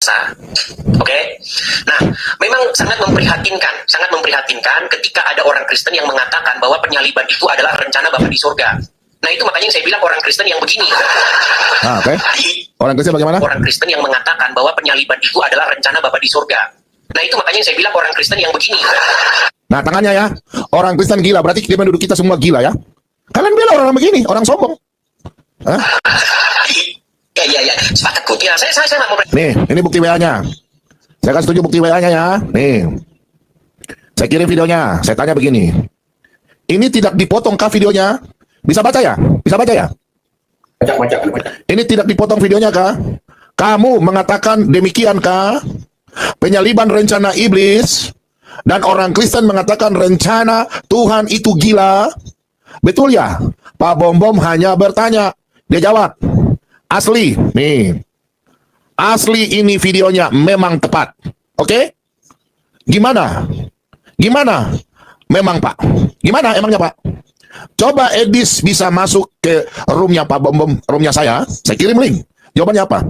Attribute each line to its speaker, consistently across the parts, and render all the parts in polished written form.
Speaker 1: bangsa. Oke? Nah, memang sangat memprihatinkan ketika ada orang Kristen yang mengatakan bahwa penyaliban itu adalah rencana Bapa di surga. Nah, itu makanya yang saya bilang orang Kristen yang begini.
Speaker 2: Oke. Orang Kristen bagaimana?
Speaker 1: Orang Kristen yang mengatakan bahwa penyaliban itu adalah rencana Bapa di surga. Nah, itu makanya yang saya bilang orang Kristen yang begini.
Speaker 2: Nah, tangannya ya. Orang Kristen gila, berarti dia penduduk kita semua gila ya. Kalian bela orang begini, orang sombong. Hah?
Speaker 1: Ya. Sepakat kut ya. Saya nggak mau.
Speaker 2: Nih, ini bukti WA-nya. Saya kasih tunjuk bukti WA-nya ya. Nih. Saya kirim videonya. Saya tanya begini. Ini tidak dipotongkah videonya? Bisa baca ya? Bisa baca ya?
Speaker 3: Baca.
Speaker 2: Ini tidak dipotong videonya kah? Kamu mengatakan demikian kah? Penyaliban rencana iblis. Dan orang Kristen mengatakan rencana Tuhan itu gila. Betul ya? Pak Bom hanya bertanya. Dia jawab. Asli. Nih. Asli ini videonya memang tepat. Oke? Gimana? Gimana? Memang Pak. Gimana emangnya Pak? Coba Edis bisa masuk ke roomnya Pak Bom, roomnya saya kirim link. Jawabannya apa?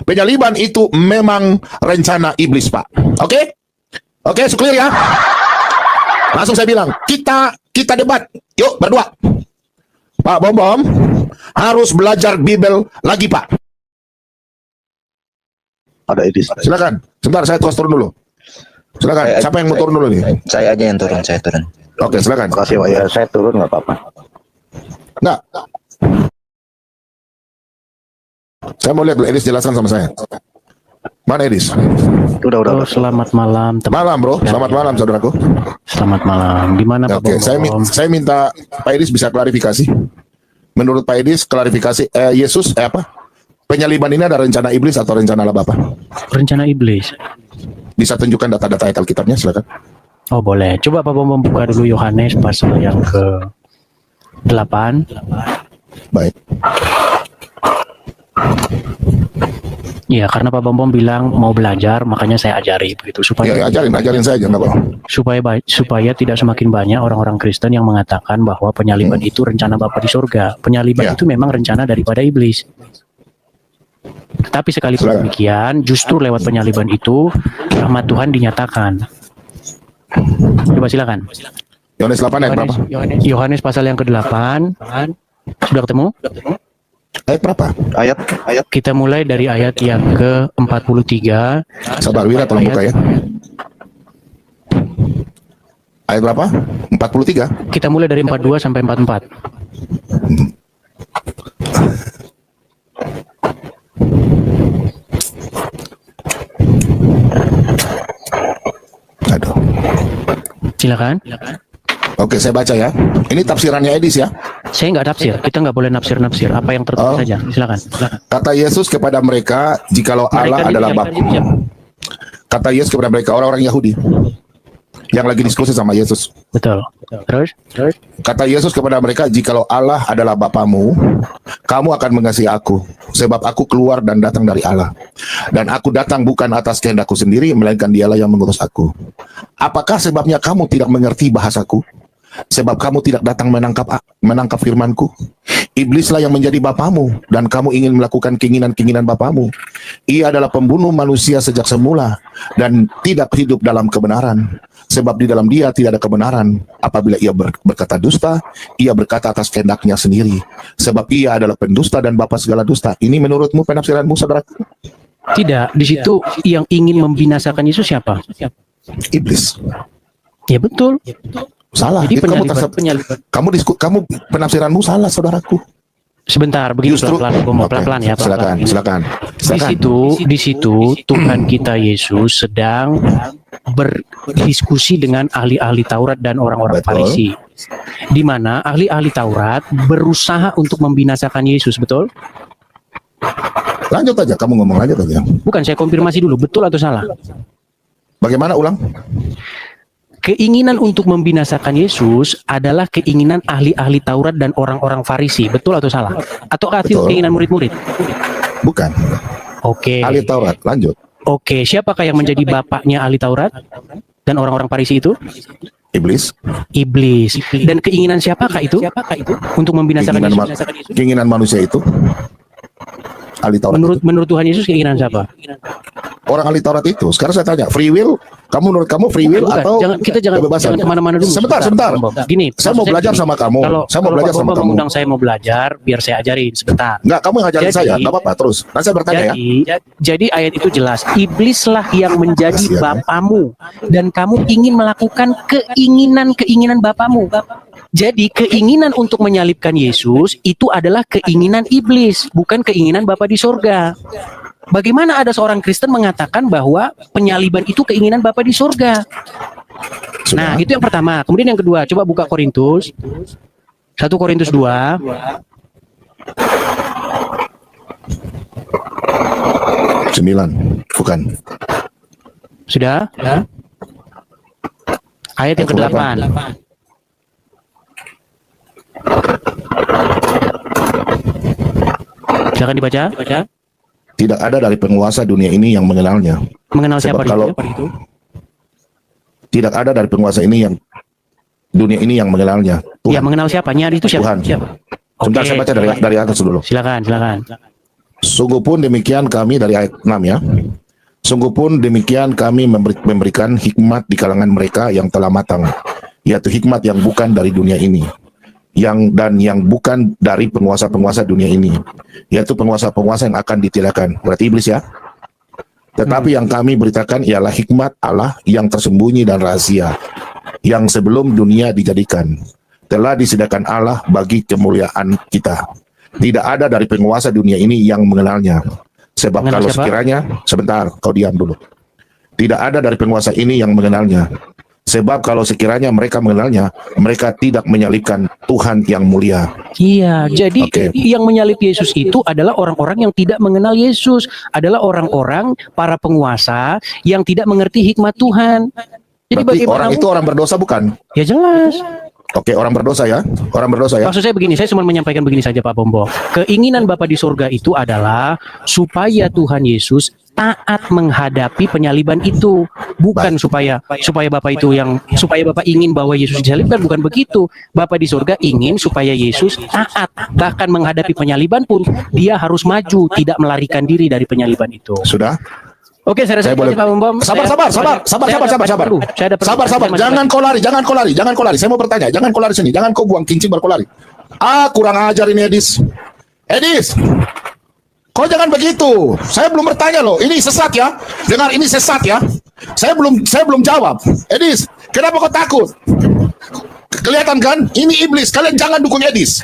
Speaker 2: Penyaliban itu memang rencana iblis Pak. Oke? Oke, clear ya? Langsung saya bilang, kita debat. Yuk, berdua. Pak Bom harus belajar Bible lagi Pak.
Speaker 4: Ada Edis.
Speaker 2: Silakan. Sebentar, saya turun dulu. Silakan. Siapa yang mau turun dulu nih?
Speaker 5: Saya aja yang turun, saya turun.
Speaker 2: Oke, silakan.
Speaker 4: Terima kasih Pak ya, saya turun nggak apa-apa.
Speaker 2: Nggak. Saya mau lihat Edis jelaskan sama saya. Mana Edis?
Speaker 4: Udah.
Speaker 6: Selamat malam teman.
Speaker 2: Malam bro, selamat malam saudaraku.
Speaker 6: Selamat malam. Di mana Pak
Speaker 2: Oke,
Speaker 6: Bom?
Speaker 2: saya minta Pak Edis bisa klarifikasi. Menurut Pak Edis, klarifikasi Yesus apa? Penyaliban ini ada rencana iblis atau rencana Allah Bapa?
Speaker 6: Rencana iblis.
Speaker 2: Bisa tunjukkan data-data ayat Alkitabnya, silakan.
Speaker 6: Oh boleh. Coba Pak Bom buka dulu Yohanes pasal yang ke-8.
Speaker 2: Baik.
Speaker 6: Ya, karena Pak Bom bilang mau belajar, makanya saya ajari begitu supaya
Speaker 2: Ya, ajarin saya aja, nggak apa.
Speaker 6: supaya tidak semakin banyak orang-orang Kristen yang mengatakan bahwa penyaliban itu rencana Bapa di surga. Penyaliban itu memang rencana daripada iblis. Tetapi sekalipun demikian, justru lewat penyaliban itu rahmat Tuhan dinyatakan. Coba silakan.
Speaker 2: Yohanes 8 ayat berapa?
Speaker 6: Yohanes pasal yang ke-8. Sudah ketemu?
Speaker 2: Ayat berapa?
Speaker 4: Ayat.
Speaker 6: Kita mulai dari ayat yang ke-43.
Speaker 2: Sabar Wira, tolong buka ya. Ayat berapa? 43.
Speaker 6: Kita mulai dari 42 sampai 44.
Speaker 2: Aduh.
Speaker 6: Silakan.
Speaker 2: Oke, saya baca ya. Ini tafsirannya Edis ya.
Speaker 6: Saya nggak tafsir. Kita nggak boleh nafsir. Apa yang tertulis saja. Silakan.
Speaker 2: Kata Yesus kepada mereka, jikalau Allah adalah Bapa. Kata Yesus kepada mereka, orang-orang Yahudi yang lagi diskusi sama Yesus.
Speaker 6: Betul. Terus?
Speaker 2: Kata Yesus kepada mereka, jikalau Allah adalah Bapamu, kamu akan mengasihi aku, sebab aku keluar dan datang dari Allah. Dan aku datang bukan atas kehendakku sendiri, melainkan dialah yang mengutus aku. Apakah sebabnya kamu tidak mengerti bahasaku? Sebab kamu tidak datang menangkap firmanku. Iblislah yang menjadi bapamu, dan kamu ingin melakukan keinginan-keinginan bapamu. Ia adalah pembunuh manusia sejak semula, dan tidak hidup dalam kebenaran. Sebab di dalam dia tidak ada kebenaran. Apabila ia berkata dusta, ia berkata atas kehendaknya sendiri. Sebab ia adalah pendusta dan bapa segala dusta. Ini menurutmu penafsiranmu, saudara?
Speaker 6: Tidak. Di situ yang ingin membinasakan Yesus siapa?
Speaker 2: Iblis.
Speaker 6: Ya betul.
Speaker 2: Salah.
Speaker 6: Jadi
Speaker 2: Penyaliban. Kamu penafsiranmu salah, saudaraku.
Speaker 6: Sebentar, begini pelan-pelan ya.
Speaker 2: Silakan.
Speaker 6: Di situ Tuhan kita Yesus sedang berdiskusi dengan ahli-ahli Taurat dan orang-orang Farisi. Di mana ahli-ahli Taurat berusaha untuk membinasakan Yesus, betul?
Speaker 2: Lanjut aja, kamu ngomong lanjut aja.
Speaker 6: Bukan, saya konfirmasi dulu, betul atau salah?
Speaker 2: Bagaimana, ulang?
Speaker 6: Keinginan untuk membinasakan Yesus adalah keinginan ahli-ahli Taurat dan orang-orang Farisi, betul atau salah? Atau keinginan murid-murid?
Speaker 2: Bukan.
Speaker 6: Oke.
Speaker 2: Ahli Taurat, lanjut.
Speaker 6: Oke, siapakah yang menjadi bapaknya ahli Taurat dan orang-orang Farisi itu?
Speaker 2: Iblis.
Speaker 6: Dan keinginan siapakah itu? Untuk membinasakan Yesus?
Speaker 2: Keinginan manusia itu. Ahli Taurat.
Speaker 6: Menurut Tuhan Yesus keinginan siapa?
Speaker 2: orang ahli Taurat itu. Sekarang saya tanya, free will, menurut kamu free will
Speaker 6: Bukan,
Speaker 2: atau
Speaker 6: kita jangan
Speaker 2: kebebasan?
Speaker 6: kemana-mana dulu.
Speaker 2: Sebentar.
Speaker 6: Gini,
Speaker 2: Saya mau
Speaker 6: maksud
Speaker 2: belajar
Speaker 6: gini,
Speaker 2: sama kamu. Saya mau
Speaker 6: kalau
Speaker 2: belajar
Speaker 6: Pak
Speaker 2: sama
Speaker 6: Bambang
Speaker 2: kamu.
Speaker 6: mengundang saya mau belajar, biar saya ajarin sebentar.
Speaker 2: Enggak, kamu yang ngajarin
Speaker 6: Jadi-
Speaker 2: saya. Enggak apa-apa, terus. Nanti saya bertanya ya.
Speaker 6: Jadi ayat itu jelas, iblislah yang menjadi
Speaker 2: Kasihan, ya.
Speaker 6: bapamu dan kamu ingin melakukan keinginan bapamu. Jadi keinginan untuk menyalibkan Yesus itu adalah keinginan iblis, bukan keinginan Bapa di sorga. Bagaimana ada seorang Kristen mengatakan bahwa penyaliban itu keinginan Bapa di sorga? Nah,
Speaker 2: Sudah.
Speaker 6: itu yang pertama. Kemudian yang kedua, coba buka Korintus. 1 Korintus 2.
Speaker 2: Sembilan, bukan.
Speaker 6: Sudah? Ayat yang
Speaker 2: Ayat
Speaker 6: ke-8. Silakan dibaca.
Speaker 2: Tidak ada dari penguasa dunia ini yang mengenalnya.
Speaker 6: Mengenal
Speaker 2: Sebab
Speaker 6: siapa
Speaker 2: kalau-
Speaker 6: itu?
Speaker 2: Tidak ada dari penguasa ini yang dunia ini yang mengenalnya.
Speaker 6: Ya,
Speaker 2: Tuhan.
Speaker 6: mengenal siapa? Nyari itu siapa?
Speaker 2: Tuhan.
Speaker 6: Siapa?
Speaker 2: Sebentar,
Speaker 6: Oke.
Speaker 2: saya baca dari atas dulu.
Speaker 6: Silakan.
Speaker 2: Sungguh pun demikian kami dari ayat 6 ya. Sungguh pun demikian kami memberikan hikmat di kalangan mereka yang telah matang, yaitu hikmat yang bukan dari dunia ini, yang bukan dari penguasa-penguasa dunia ini, yaitu penguasa-penguasa yang akan ditiadakan. Berarti iblis ya. Tetapi yang kami beritakan ialah hikmat Allah yang tersembunyi dan rahasia, yang sebelum dunia dijadikan, telah disediakan Allah bagi kemuliaan kita. Tidak ada dari penguasa dunia ini yang mengenalnya. Sebab
Speaker 6: Mengenal
Speaker 2: kalau
Speaker 6: siapa?
Speaker 2: sekiranya, sebentar, kau diam dulu. Tidak ada dari penguasa ini yang mengenalnya. Sebab kalau sekiranya mereka mengenalnya, mereka tidak menyalibkan Tuhan yang mulia.
Speaker 6: Iya, jadi
Speaker 2: Oke.
Speaker 6: yang menyalib Yesus itu adalah orang-orang yang tidak mengenal Yesus, adalah orang-orang para penguasa yang tidak mengerti hikmat Tuhan. Jadi
Speaker 2: Berarti
Speaker 6: bagaimana?
Speaker 2: orang itu orang berdosa bukan?
Speaker 6: Ya jelas.
Speaker 2: Oke, orang berdosa ya. Orang berdosa ya.
Speaker 6: Maksud saya begini, saya cuma menyampaikan begini saja Pak Bombo. Keinginan Bapa di surga itu adalah supaya Tuhan Yesus taat menghadapi penyaliban itu, bukan supaya Bapak itu supaya Bapak ingin bahwa Yesus disalibkan, bukan begitu. Bapak di surga ingin supaya Yesus taat, bahkan menghadapi penyaliban pun dia harus maju, tidak melarikan diri dari penyaliban itu.
Speaker 2: Sudah?
Speaker 6: Oke, saya rasa
Speaker 2: Saya boleh-
Speaker 6: Pak Bom.
Speaker 2: Sabar. Jangan kau lari. Saya mau bertanya. Jangan kau lari sini. Jangan kau buang kincing baru kau lari. Kurang ajar ini Edis. Kau jangan begitu. Saya belum bertanya loh. Ini sesat ya. Dengar, ini sesat ya. Saya belum jawab. Edis, kenapa kau takut? Kelihatan kan? Ini iblis. Kalian jangan dukung Edis.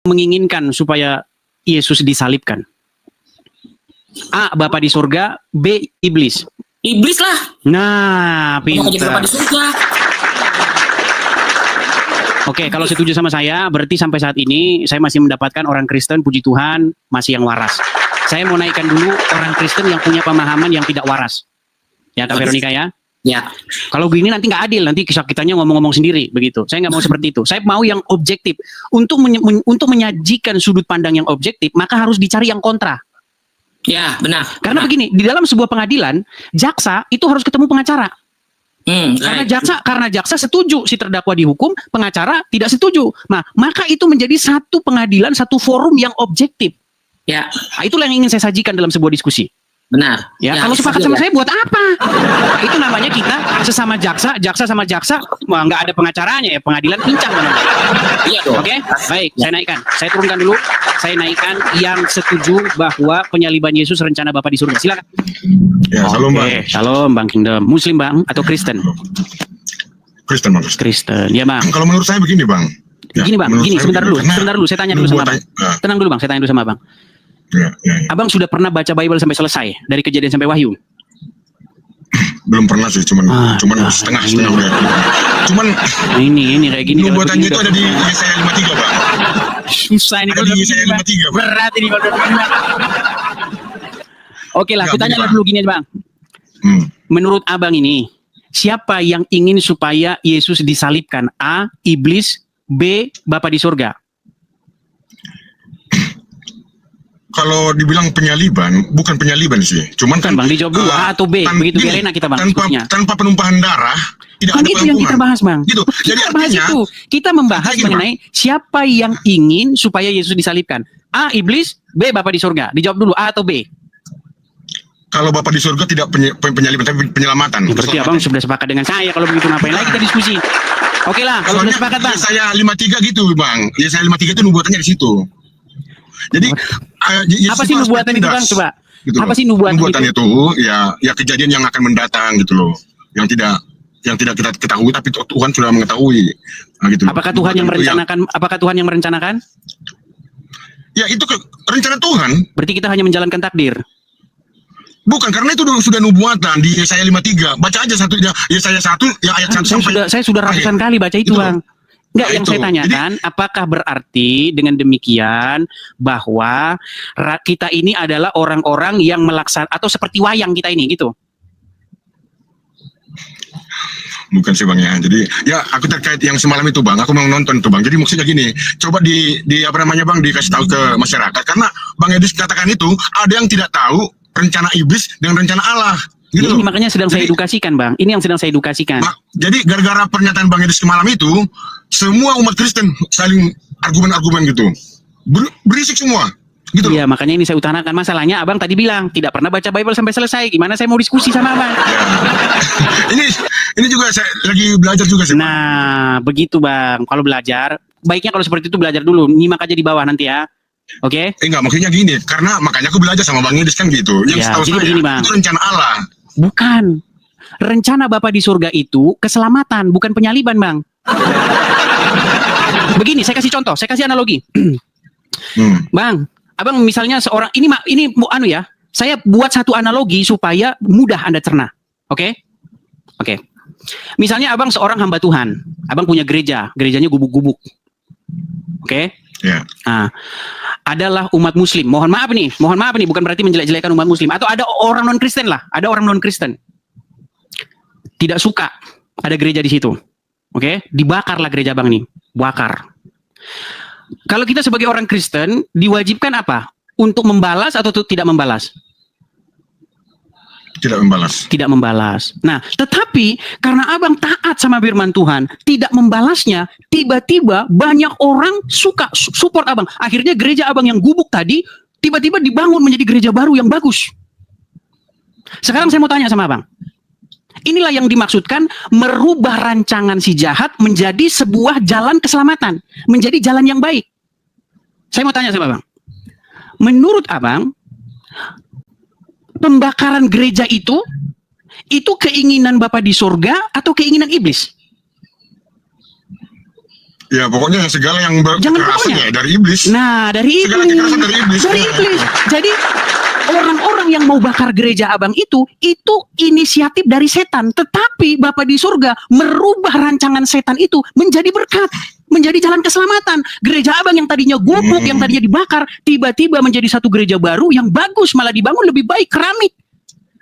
Speaker 6: Menginginkan supaya Yesus disalibkan. A. Bapa di surga, B. Iblis.
Speaker 3: Iblis lah.
Speaker 6: Nah,
Speaker 3: Mau jadi bapak
Speaker 6: pintar.
Speaker 3: di surga.
Speaker 6: Oke, kalau setuju sama saya, berarti sampai saat ini saya masih mendapatkan orang Kristen, puji Tuhan, masih yang waras. Saya mau naikkan dulu orang Kristen yang punya pemahaman yang tidak waras. Ya, Kak Veronica ya.
Speaker 3: Ya.
Speaker 6: Kalau begini nanti nggak adil, nanti kisah-kitanya ngomong-ngomong sendiri, begitu. Saya nggak mau seperti itu. Saya mau yang objektif. Untuk menyajikan sudut pandang yang objektif, maka harus dicari yang kontra.
Speaker 3: Ya, benar.
Speaker 6: Karena begini, di dalam sebuah pengadilan, jaksa itu harus ketemu pengacara. Karena jaksa setuju si terdakwa dihukum, pengacara tidak setuju. Nah, maka itu menjadi satu pengadilan, satu forum yang objektif.
Speaker 3: Ya.
Speaker 6: Nah, itulah yang ingin saya sajikan dalam sebuah diskusi.
Speaker 3: Benar.
Speaker 6: Ya, kalau sepakat sama saya buat apa? Itu namanya kita sesama jaksa, jaksa sama jaksa, wah, nggak ada pengacaranya ya, pengadilan pincang.
Speaker 3: Iya dong.
Speaker 6: Oke, baik, saya naikkan. Saya turunkan dulu. Saya naikkan yang setuju bahwa penyaliban Yesus rencana Bapa di surga. Silakan.
Speaker 7: Ya, salam bang.
Speaker 6: Oke, shalom Bang Kingdom. Muslim Bang atau Kristen?
Speaker 7: Kristen bang.
Speaker 6: Kristen. Ya Bang.
Speaker 7: Kalau menurut saya begini bang. Ya,
Speaker 6: Gini Bang,
Speaker 7: menurut
Speaker 6: gini
Speaker 7: saya
Speaker 6: sebentar
Speaker 7: begini,
Speaker 6: dulu. Sebentar dulu, saya tanya dulu sama Bang. Tenang dulu Bang, saya tanya dulu sama Bang.
Speaker 7: Ya.
Speaker 6: Abang sudah pernah baca Bible sampai selesai dari Kejadian sampai Wahyu?
Speaker 7: Belum pernah sih, cuman setengah udah. Cuman
Speaker 6: Ini kayak gini.
Speaker 7: nubuatannya itu ada di Yesaya 53 bang.
Speaker 6: Susah ini
Speaker 7: Ada di Yesaya 53 bang.
Speaker 6: berat ini kalau Oke lah,
Speaker 7: Enggak,
Speaker 6: kita tanya
Speaker 7: Bang.
Speaker 6: dulu gini aja Bang. Menurut Abang ini, siapa yang ingin supaya Yesus disalibkan? A. Iblis, B. Bapa di surga.
Speaker 7: Kalau dibilang penyaliban, bukan penyaliban sih. Cuman
Speaker 6: Bukan Bang, dijawab dulu A atau B. Begitu biar enak kita Bang diskusinya.
Speaker 7: tanpa penumpahan darah tidak
Speaker 6: Kan
Speaker 7: ada
Speaker 6: itu yang kita
Speaker 7: pengampunan.
Speaker 6: bahas Bang.
Speaker 7: Gitu. Jadi
Speaker 6: Kita bahas
Speaker 7: artinya
Speaker 6: itu. Kita membahas
Speaker 7: Gini, Bang.
Speaker 6: mengenai siapa yang ingin supaya Yesus disalibkan. A. Iblis, B. Bapa di surga. Dijawab dulu A atau B.
Speaker 7: kalau Bapak di surga tidak penyaliban tapi penyelamatan.
Speaker 6: Ya, berarti Abang sudah sepakat dengan saya. Kalau begitu ngapain lagi kita diskusi? Oke lah, kalau sudah sepakat Bang.
Speaker 7: Saya 53 gitu bang. Ya saya 53 itu nubuatannya di situ. Jadi
Speaker 6: Apa sih nubuatan itu Bang? Coba.
Speaker 7: Gitu
Speaker 6: Apa
Speaker 7: loh.
Speaker 6: sih nubuatan
Speaker 7: itu? Ya kejadian yang akan mendatang gitu loh. Yang tidak kita ketahui tapi Tuhan sudah mengetahui. Nah, gitu loh.
Speaker 6: Apakah Tuhan yang
Speaker 7: Nubuatan itu
Speaker 6: merencanakan? Apakah Tuhan yang merencanakan?
Speaker 7: Ya itu rencana Tuhan.
Speaker 6: Berarti kita hanya menjalankan takdir.
Speaker 7: Bukan, karena itu sudah nubuatan di Yesaya 53. Baca aja satu Yesaya 1 yang ayat 1 sampai
Speaker 6: Saya sudah ratusan kali baca itu
Speaker 7: Gitu.
Speaker 6: Bang. Enggak,
Speaker 7: Nah,
Speaker 6: yang
Speaker 7: itu.
Speaker 6: saya tanyakan, apakah berarti dengan demikian bahwa kita ini adalah orang-orang yang melaksanakan atau seperti wayang kita ini gitu?
Speaker 7: Bukan sih bang ya. Jadi ya aku terkait yang semalam itu bang. Aku mau nonton tuh bang. Jadi maksudnya gini. Coba di apa namanya bang dikasih tahu ke masyarakat. Karena bang Edis katakan itu ada yang tidak tahu rencana iblis dengan rencana Allah. Gitu
Speaker 6: Ini
Speaker 7: loh.
Speaker 6: makanya sedang saya edukasikan Bang. Ini yang sedang saya edukasikan.
Speaker 7: Jadi gara-gara pernyataan bang Edis semalam itu, semua umat Kristen saling argumen-argumen gitu. Berisik semua. Gitu loh.
Speaker 6: Iya, makanya ini saya utarakan. Masalahnya Abang tadi bilang tidak pernah baca Bible sampai selesai. Gimana saya mau diskusi sama Abang?
Speaker 7: Ya. ini juga saya lagi belajar juga sih. Bang.
Speaker 6: Nah, begitu Bang. Kalau belajar, baiknya kalau seperti itu belajar dulu. Nyimak aja di bawah nanti ya. Oke?
Speaker 7: Enggak, maksudnya gini, karena makanya aku belajar sama Bang Edis kan gitu. Yang
Speaker 6: Ya,
Speaker 7: setahu
Speaker 6: jadi
Speaker 7: saya
Speaker 6: begini, Bang.
Speaker 7: itu rencana Allah.
Speaker 6: Bukan. Rencana Bapa di surga itu keselamatan, bukan penyaliban, Bang. Begini, saya kasih contoh, saya kasih analogi. Bang, Abang misalnya seorang ini ya. Saya buat satu analogi supaya mudah Anda cerna. Oke? Oke. Misalnya Abang seorang hamba Tuhan. Abang punya gereja, gerejanya gubuk-gubuk. Oke?
Speaker 7: Ya.
Speaker 6: Nah, adalah umat muslim. Mohon maaf nih, bukan berarti menjelek-jelekan umat muslim. Atau ada orang non-Kristen lah, ada orang non-Kristen. Tidak suka ada gereja di situ. Oke? Dibakarlah gereja Bang nih. Bakar. Kalau kita sebagai orang Kristen, diwajibkan apa? Untuk membalas atau tidak membalas?
Speaker 7: Tidak membalas.
Speaker 6: Tidak membalas. Nah, tetapi karena Abang taat sama firman Tuhan, tidak membalasnya, tiba-tiba banyak orang suka support Abang. Akhirnya gereja Abang yang gubuk tadi, tiba-tiba dibangun menjadi gereja baru yang bagus. Sekarang saya mau tanya sama Abang. Inilah yang dimaksudkan merubah rancangan si jahat menjadi sebuah jalan keselamatan. Menjadi jalan yang baik. Saya mau tanya sama Abang. Menurut Abang, pembakaran gereja itu keinginan Bapa di surga atau keinginan iblis?
Speaker 7: Ya pokoknya segala yang
Speaker 6: Jangan
Speaker 7: kekerasan
Speaker 6: pokoknya.
Speaker 7: ya dari iblis.
Speaker 6: Nah, dari
Speaker 7: Segala
Speaker 6: iblis.
Speaker 7: kekerasan dari iblis.
Speaker 6: Dari iblis. Jadi orang-orang yang mau bakar gereja Abang itu inisiatif dari setan. Tetapi Bapa di surga merubah rancangan setan itu menjadi berkat. Menjadi jalan keselamatan. Gereja Abang yang tadinya gubuk, yang tadinya dibakar, tiba-tiba menjadi satu gereja baru yang bagus, malah dibangun lebih baik, keramik.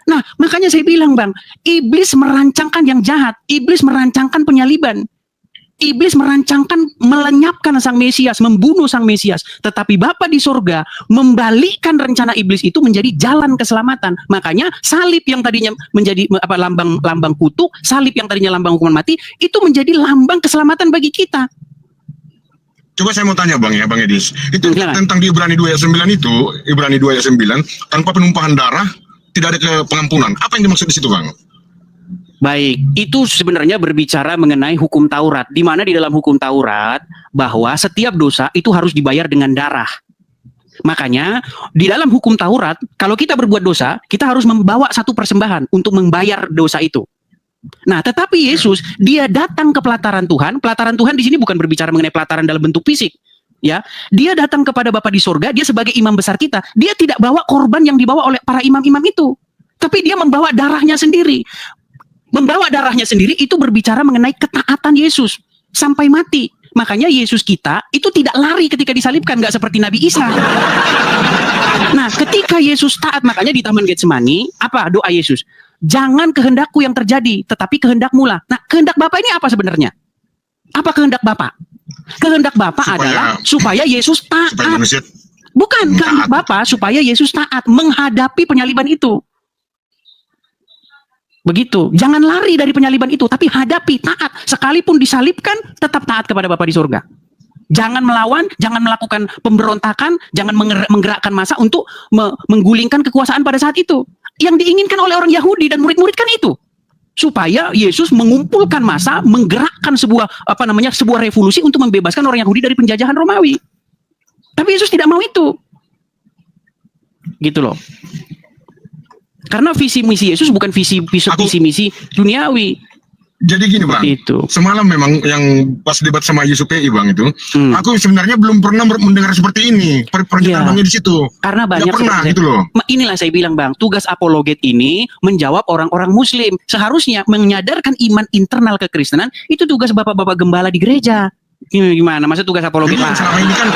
Speaker 6: Nah, makanya saya bilang Bang, iblis merancangkan yang jahat. Iblis merancangkan penyaliban. Iblis merancangkan melenyapkan sang Mesias, membunuh sang Mesias. Tetapi Bapa di surga membalikkan rencana iblis itu menjadi jalan keselamatan. Makanya salib yang tadinya menjadi lambang kutuk, salib yang tadinya lambang hukuman mati, itu menjadi lambang keselamatan bagi kita.
Speaker 7: Coba saya mau tanya Bang Edis. Itu
Speaker 6: Silakan.
Speaker 7: tentang di Ibrani 2 ayat 9 itu, Ibrani 2 ayat 9, tanpa penumpahan darah tidak ada pengampunan. Apa yang dimaksud di situ, Bang?
Speaker 6: Baik, itu sebenarnya berbicara mengenai hukum Taurat, di mana di dalam hukum Taurat bahwa setiap dosa itu harus dibayar dengan darah. Makanya di dalam hukum Taurat, kalau kita berbuat dosa, kita harus membawa satu persembahan untuk membayar dosa itu. Nah, tetapi Yesus, dia datang ke pelataran Tuhan. Pelataran Tuhan di sini bukan berbicara mengenai pelataran dalam bentuk fisik. Ya, dia datang kepada Bapa di sorga, dia sebagai imam besar kita, dia tidak bawa korban yang dibawa oleh para imam-imam itu, tapi dia membawa darahnya sendiri. Membawa darahnya sendiri itu berbicara mengenai ketaatan Yesus sampai mati. Makanya Yesus kita itu tidak lari ketika disalibkan, nggak seperti Nabi Isa. Nah, ketika Yesus taat, makanya di Taman Getsemani, apa doa Yesus? Jangan kehendakku yang terjadi, tetapi kehendakmu lah. Nah, kehendak Bapa ini apa sebenarnya? Apa kehendak Bapa? Kehendak Bapa adalah supaya Yesus taat.
Speaker 7: Supaya manusia
Speaker 6: Bukan, kehendak Bapa supaya Yesus taat menghadapi penyaliban itu. Begitu. Jangan lari dari penyaliban itu, tapi hadapi, taat. Sekalipun disalibkan, tetap taat kepada Bapa di surga. Jangan melawan, jangan melakukan pemberontakan, jangan menggerakkan massa untuk menggulingkan kekuasaan pada saat itu. Yang diinginkan oleh orang Yahudi dan murid-murid kan itu. Supaya Yesus mengumpulkan massa, menggerakkan sebuah revolusi untuk membebaskan orang Yahudi dari penjajahan Romawi. Tapi Yesus tidak mau itu. Gitu loh. Karena visi misi Yesus bukan visi misi duniawi.
Speaker 7: Jadi gini, Bang,
Speaker 6: itu.
Speaker 7: semalam memang yang pas debat sama YSUPI, Bang, itu, aku sebenarnya belum pernah mendengar seperti ini, pernyataan Bangnya di situ.
Speaker 6: Karena banyak
Speaker 7: pernah gitu loh.
Speaker 6: Inilah saya bilang, Bang, tugas apologet ini menjawab orang-orang Muslim. Seharusnya menyadarkan iman internal kekristenan, itu tugas bapak-bapak gembala di gereja. Gimana? Masa tugas apologet lah?
Speaker 7: Selama ini kan,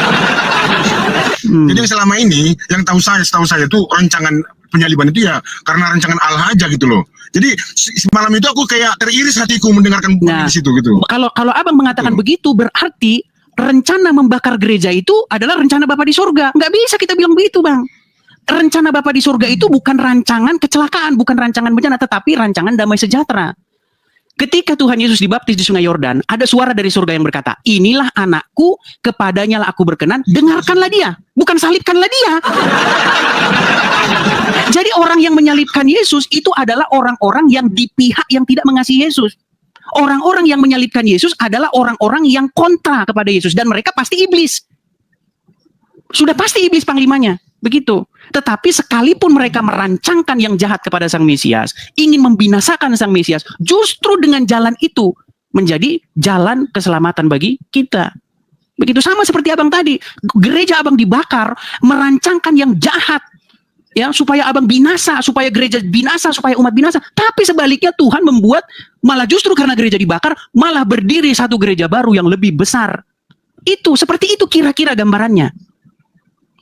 Speaker 7: jadi selama ini yang setahu saya tuh rancangan penyaliban itu ya karena rancangan Allah aja gitu loh. Jadi malam itu aku kayak teriris hatiku mendengarkan di situ gitu.
Speaker 6: Kalau Abang mengatakan begitu, berarti rencana membakar gereja itu adalah rencana Bapa di surga. Nggak bisa kita bilang begitu, Bang. Rencana Bapa di surga itu bukan rancangan kecelakaan, bukan rancangan bencana, tetapi rancangan damai sejahtera. Ketika Tuhan Yesus dibaptis di Sungai Yordan, ada suara dari surga yang berkata, inilah anakku, kepadanya lah aku berkenan, dengarkanlah dia, bukan salibkanlah dia. Jadi orang yang menyalibkan Yesus itu adalah orang-orang yang di pihak yang tidak mengasihi Yesus. Orang-orang yang menyalibkan Yesus adalah orang-orang yang kontra kepada Yesus, dan mereka pasti iblis. Sudah pasti iblis panglimanya, begitu. Tetapi sekalipun mereka merancangkan yang jahat kepada Sang Mesias, ingin membinasakan Sang Mesias, justru dengan jalan itu menjadi jalan keselamatan bagi kita. Begitu sama seperti Abang tadi, gereja Abang dibakar, merancangkan yang jahat, ya, supaya Abang binasa, supaya gereja binasa, supaya umat binasa. Tapi sebaliknya Tuhan membuat malah justru karena gereja dibakar, malah berdiri satu gereja baru yang lebih besar. Itu seperti itu kira-kira gambarannya.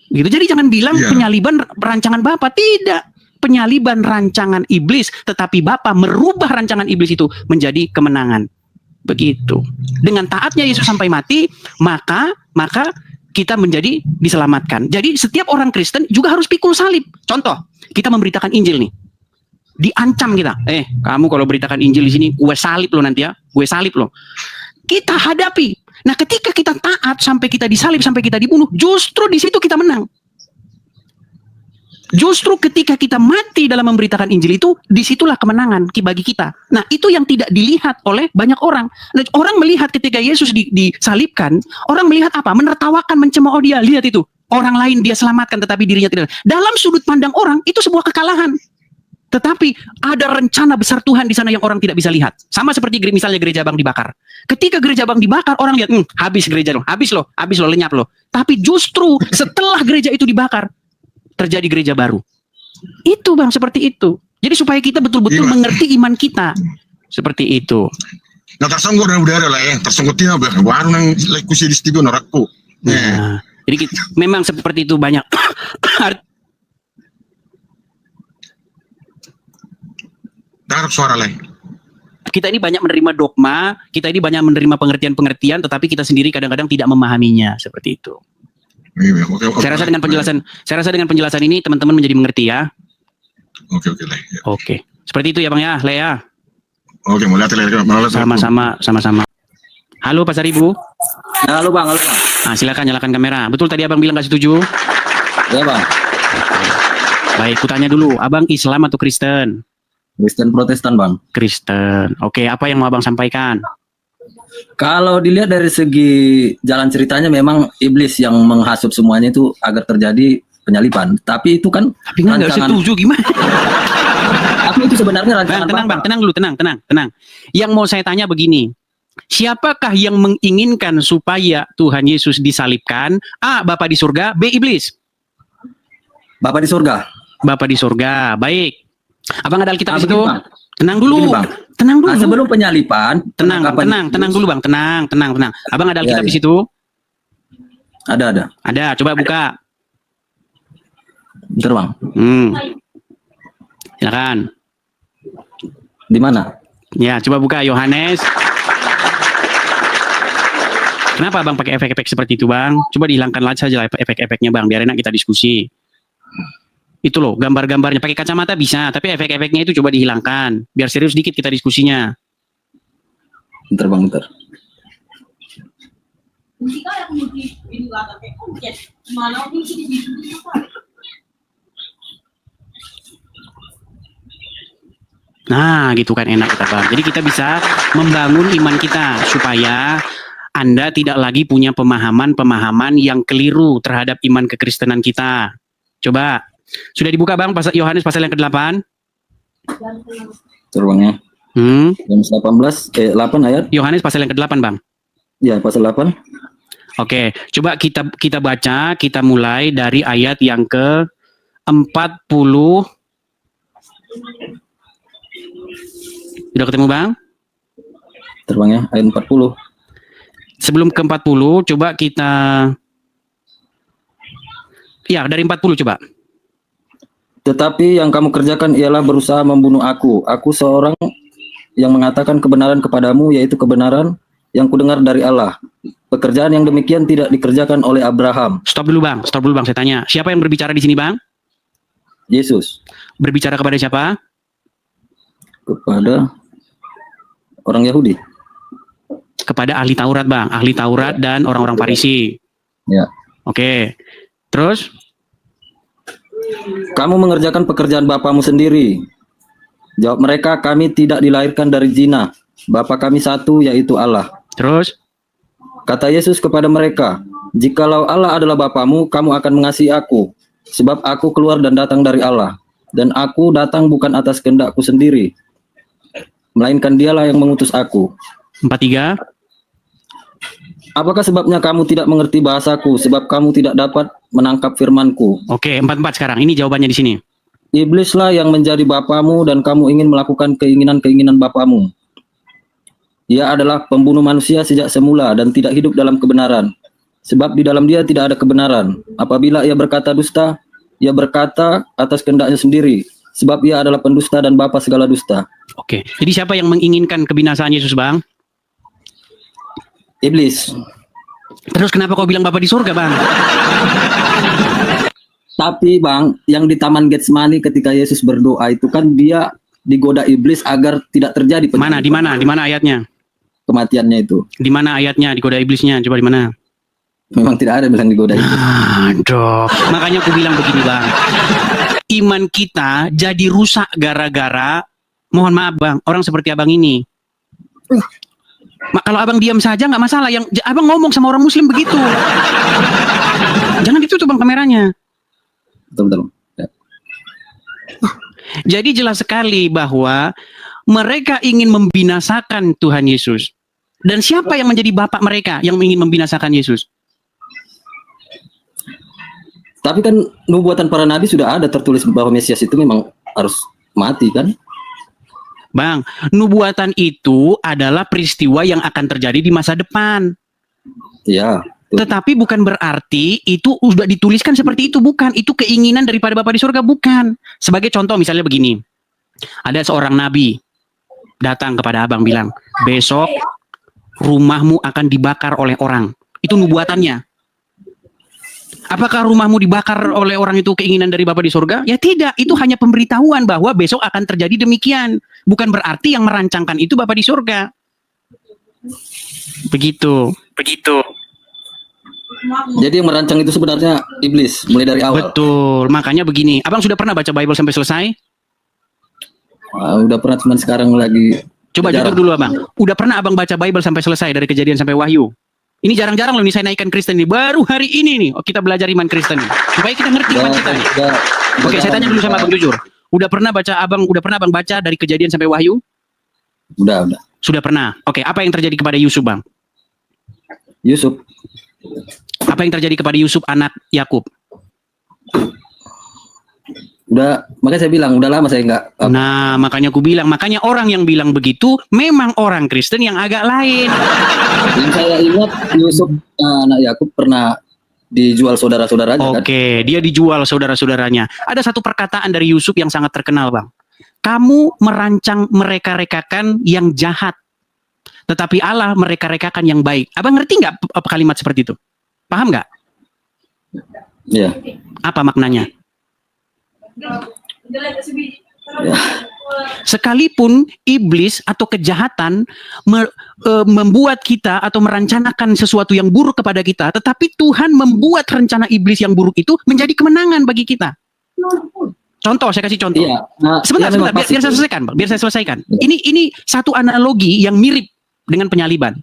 Speaker 6: Gitu. Jadi jangan bilang penyaliban rancangan Bapa, tidak. Penyaliban rancangan iblis, tetapi Bapa merubah rancangan iblis itu menjadi kemenangan. Begitu. Dengan taatnya Yesus sampai mati, maka kita menjadi diselamatkan. Jadi setiap orang Kristen juga harus pikul salib. Contoh, kita memberitakan Injil nih. Diancam kita. Kamu kalau beritakan Injil di sini, gue salib lo nanti ya. Gue salib lo. Kita hadapi. Nah, ketika kita taat sampai kita disalib, sampai kita dibunuh, justru di situ kita menang. Justru ketika kita mati dalam memberitakan Injil itu, disitulah kemenangan bagi kita. Nah, itu yang tidak dilihat oleh banyak orang. Nah, orang melihat ketika Yesus disalibkan, orang melihat apa? Menertawakan, mencemooh dia. Lihat itu. Orang lain dia selamatkan, tetapi dirinya tidak. Dalam sudut pandang orang, itu sebuah kekalahan. Tetapi ada rencana besar Tuhan di sana yang orang tidak bisa lihat. Sama seperti misalnya gereja Abang dibakar. Ketika gereja Abang dibakar, orang lihat, habis gereja lo, habis lo, lenyap lo. Tapi justru setelah gereja itu dibakar, terjadi gereja baru. Itu, Bang, seperti itu. Jadi supaya kita betul-betul mengerti iman kita. Seperti itu.
Speaker 7: Nah, tersanggup dan udara lah ya. Tersanggup baru nang kusi di studio norakku.
Speaker 6: Nah, jadi memang seperti itu banyak.
Speaker 7: Harap suara lain.
Speaker 6: Kita ini banyak menerima dogma, kita ini banyak menerima pengertian-pengertian, tetapi kita sendiri kadang-kadang tidak memahaminya, seperti itu. Saya rasa dengan penjelasan ini teman-teman menjadi mengerti ya.
Speaker 7: Oke.
Speaker 6: Oke. Seperti itu ya, Bang ya, Lea.
Speaker 7: Oke, mau lihat.
Speaker 6: Sama-sama. Halo Pasar Ibu.
Speaker 5: Halo Bang.
Speaker 6: Silakan nyalakan kamera. Betul tadi Abang bilang nggak setuju?
Speaker 5: Ya Bang.
Speaker 6: Baik, kutanya dulu, abang Islam atau Kristen?
Speaker 8: Kristen Protestan, Bang.
Speaker 6: Kristen. Oke, apa yang mau abang sampaikan?
Speaker 8: Kalau dilihat dari segi jalan ceritanya memang iblis yang menghasut semuanya itu agar terjadi penyaliban. Tapi itu kan
Speaker 6: Tapi nggak setuju gimana?
Speaker 8: Tapi itu sebenarnya rancangan
Speaker 6: Tenang
Speaker 8: Bapak.
Speaker 6: bang, tenang dulu, tenang. Yang mau saya tanya begini, siapakah yang menginginkan supaya Tuhan Yesus disalibkan? A. Bapa di surga, B. Iblis.
Speaker 8: Bapak di surga.
Speaker 6: Bapa di surga, baik. Abang ada Alkitab di situ?
Speaker 8: Begini, Bang.
Speaker 6: Tenang dulu,
Speaker 8: Begini, Bang.
Speaker 6: tenang dulu.
Speaker 8: Nah, sebelum penyaliban,
Speaker 6: Tenang
Speaker 8: penangkapan
Speaker 6: dulu bang, tenang. Abang ada Alkitab
Speaker 8: Ya,
Speaker 6: di
Speaker 8: ya.
Speaker 6: situ?
Speaker 8: Ada.
Speaker 6: Ada, coba buka.
Speaker 8: Bentar, Bang.
Speaker 6: Silakan.
Speaker 8: Di mana?
Speaker 6: Ya, coba buka Yohanes. Kenapa bang pakai efek-efek seperti itu bang? Coba dihilangkan saja efek-efeknya bang, biar enak kita diskusi. Itu loh, gambar-gambarnya pakai kacamata bisa, tapi efek-efeknya itu coba dihilangkan, biar serius dikit kita diskusinya.
Speaker 8: Bentar, Bang, bentar.
Speaker 6: Nah, gitu kan enak kita bang. Jadi kita bisa membangun iman kita supaya Anda tidak lagi punya pemahaman yang keliru terhadap iman kekristenan kita. Coba, sudah dibuka bang Yohanes pasal yang ke-8?
Speaker 8: Bentar, Bang, ya. Yohanes 8 ayat.
Speaker 6: Yohanes pasal yang ke-8 bang.
Speaker 8: Ya, pasal 8.
Speaker 6: Oke, coba kita baca, kita mulai dari ayat yang ke-40. Sudah ketemu bang?
Speaker 8: Bentar, Bang, ya. Ayat 40.
Speaker 6: Sebelum ke 40, coba kita... Ya, dari 40 coba.
Speaker 8: Tetapi yang kamu kerjakan ialah berusaha membunuh aku. Aku seorang yang mengatakan kebenaran kepadamu, yaitu kebenaran yang kudengar dari Allah. Pekerjaan yang demikian tidak dikerjakan oleh Abraham.
Speaker 6: Stop dulu bang, saya tanya. Siapa yang berbicara di sini bang?
Speaker 8: Yesus.
Speaker 6: Berbicara kepada siapa?
Speaker 8: Kepada orang Yahudi.
Speaker 6: Kepada ahli Taurat bang, ahli Taurat dan orang-orang Farisi.
Speaker 8: Ya.
Speaker 6: Oke, terus?
Speaker 8: Kamu mengerjakan pekerjaan bapamu sendiri. Jawab mereka, kami tidak dilahirkan dari zina. Bapa kami satu, yaitu Allah.
Speaker 6: Terus?
Speaker 8: Kata Yesus kepada mereka, jikalau Allah adalah bapamu, kamu akan mengasihi aku. Sebab aku keluar dan datang dari Allah. Dan aku datang bukan atas kehendakku sendiri, melainkan dialah yang mengutus aku.
Speaker 6: 43.
Speaker 8: Apakah sebabnya kamu tidak mengerti bahasaku? Sebab kamu tidak dapat menangkap firmanku.
Speaker 6: Oke, 44 sekarang. Ini jawabannya di sini.
Speaker 8: Iblislah yang menjadi bapamu dan kamu ingin melakukan keinginan-keinginan bapamu. Ia adalah pembunuh manusia sejak semula dan tidak hidup dalam kebenaran. Sebab di dalam dia tidak ada kebenaran. Apabila ia berkata dusta, ia berkata atas kehendaknya sendiri. Sebab ia adalah pendusta dan bapa segala dusta.
Speaker 6: Oke, jadi siapa yang menginginkan kebinasaan Yesus bang?
Speaker 8: Iblis.
Speaker 6: Terus kenapa kau bilang Bapa di surga bang?
Speaker 8: Tapi bang, yang di Taman Getsemani ketika Yesus berdoa itu kan dia digoda iblis agar tidak terjadi
Speaker 6: Mana? Di mana ayatnya?
Speaker 8: kematiannya itu.
Speaker 6: Di mana ayatnya digoda iblisnya? Coba di mana?
Speaker 8: Memang tidak ada bilang digoda iblis.
Speaker 6: Aduh, makanya aku bilang begini bang. Iman kita jadi rusak gara-gara, mohon maaf bang, orang seperti abang ini. Kalau abang diam saja nggak masalah. Yang abang ngomong sama orang Muslim begitu. Jangan ditutup bang kameranya.
Speaker 8: Betul. Ya.
Speaker 6: Jadi jelas sekali bahwa mereka ingin membinasakan Tuhan Yesus. Dan siapa yang menjadi bapak mereka yang ingin membinasakan Yesus?
Speaker 8: Tapi kan nubuatan para nabi sudah ada tertulis bahwa Mesias itu memang harus mati kan?
Speaker 6: Bang, nubuatan itu adalah peristiwa yang akan terjadi di masa depan.
Speaker 8: Ya.
Speaker 6: Tetapi bukan berarti itu sudah dituliskan seperti itu, bukan. Itu keinginan daripada Bapa di surga, bukan. Sebagai contoh misalnya begini. Ada seorang nabi datang kepada abang bilang, besok rumahmu akan dibakar oleh orang. Itu nubuatannya. Apakah rumahmu dibakar oleh orang itu keinginan dari Bapa di surga? Ya tidak, itu hanya pemberitahuan bahwa besok akan terjadi demikian. Bukan berarti yang merancangkan itu Bapa di surga. Begitu.
Speaker 8: Jadi yang merancang itu sebenarnya iblis mulai dari awal.
Speaker 6: Betul. Makanya begini, Abang sudah pernah baca Bible sampai selesai?
Speaker 8: Udah pernah, cuman sekarang lagi.
Speaker 6: Coba
Speaker 8: jarang.
Speaker 6: jujur dulu Abang. Udah pernah Abang baca Bible sampai selesai dari Kejadian sampai Wahyu? Ini jarang-jarang loh nih saya naikkan Kristen nih. Baru hari ini nih kita belajar iman Kristen nih. Supaya kita ngerti iman kita nih. Oke, saya tanya dulu sama Abang jujur. Udah pernah Abang baca dari Kejadian sampai Wahyu?
Speaker 8: Udah.
Speaker 6: Sudah pernah. Oke, apa yang terjadi kepada Yusuf, Bang?
Speaker 8: Yusuf.
Speaker 6: Apa yang terjadi kepada Yusuf anak Yakub?
Speaker 8: Udah, makanya saya bilang udah lama saya nggak.
Speaker 6: Nah, makanya aku bilang, makanya orang yang bilang begitu memang orang Kristen yang agak lain.
Speaker 8: Yang saya ingat Yusuf anak Yakub pernah dijual saudara-saudaranya kan.
Speaker 6: Oke, dia dijual saudara-saudaranya. Ada satu perkataan dari Yusuf yang sangat terkenal, Bang. Kamu merancang mereka-rekakan yang jahat, tetapi Allah mereka-rekakan yang baik. Abang ngerti nggak kalimat seperti itu? Paham nggak?
Speaker 8: Iya.
Speaker 6: Apa maknanya?
Speaker 8: Ya.
Speaker 6: Sekalipun iblis atau kejahatan membuat kita atau merencanakan sesuatu yang buruk kepada kita, tetapi Tuhan membuat rencana iblis yang buruk itu menjadi kemenangan bagi kita. Contoh, saya kasih contoh.
Speaker 8: Iya. Nah,
Speaker 6: Sebentar,
Speaker 8: ya,
Speaker 6: biar saya selesaikan, Bang. Biar saya selesaikan. Ini satu analogi yang mirip dengan penyaliban.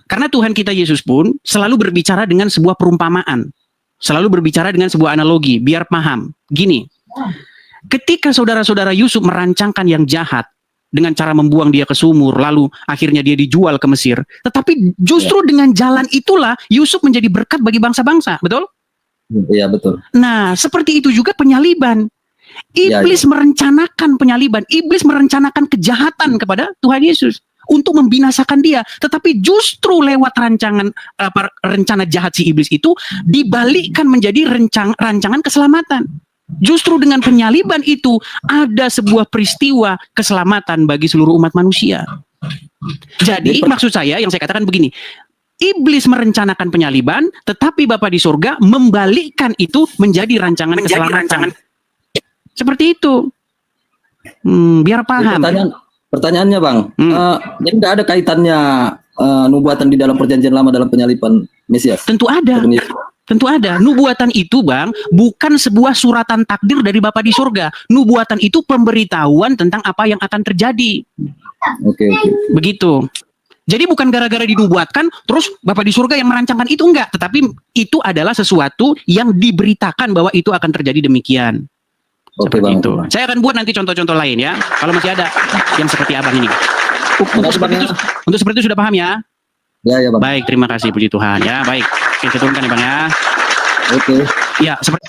Speaker 6: Karena Tuhan kita Yesus pun selalu berbicara dengan sebuah perumpamaan. Selalu berbicara dengan sebuah analogi, biar paham. Gini, ketika saudara-saudara Yusuf merancangkan yang jahat dengan cara membuang dia ke sumur, lalu akhirnya dia dijual ke Mesir. Tetapi justru dengan jalan itulah Yusuf menjadi berkat bagi bangsa-bangsa, betul?
Speaker 8: Iya, betul.
Speaker 6: Nah, seperti itu juga penyaliban. Iblis merencanakan penyaliban, iblis merencanakan kejahatan kepada Tuhan Yesus untuk membinasakan dia, tetapi justru lewat rencana jahat si iblis itu dibalikkan menjadi rancangan keselamatan. Justru dengan penyaliban itu ada sebuah peristiwa keselamatan bagi seluruh umat manusia. Jadi maksud saya yang saya katakan begini, iblis merencanakan penyaliban, tetapi Bapa di surga membalikkan itu menjadi rancangan keselamatan. Seperti itu. Biar paham.
Speaker 8: Pertanyaannya Bang, jadi nggak ada kaitannya nubuatan di dalam perjanjian lama dalam penyaliban Mesias?
Speaker 6: Tentu ada. Tentu ada. Nubuatan itu Bang, bukan sebuah suratan takdir dari Bapa di surga. Nubuatan itu pemberitahuan tentang apa yang akan terjadi.
Speaker 8: Oke.
Speaker 6: Begitu. Jadi bukan gara-gara dinubuatkan, terus Bapa di surga yang merancangkan itu, enggak. Tetapi itu adalah sesuatu yang diberitakan bahwa itu akan terjadi demikian.
Speaker 8: Oke,
Speaker 6: Seperti
Speaker 8: Bang.
Speaker 6: itu. Saya akan buat nanti contoh-contoh lain ya. Kalau masih ada yang seperti Abang ini. Untuk seperti itu sudah paham ya?
Speaker 8: Ya, Bang.
Speaker 6: Baik, terima kasih, puji Tuhan ya. Baik, oke, saya turunkan ya Bang ya.
Speaker 8: Oke.
Speaker 6: Ya, seperti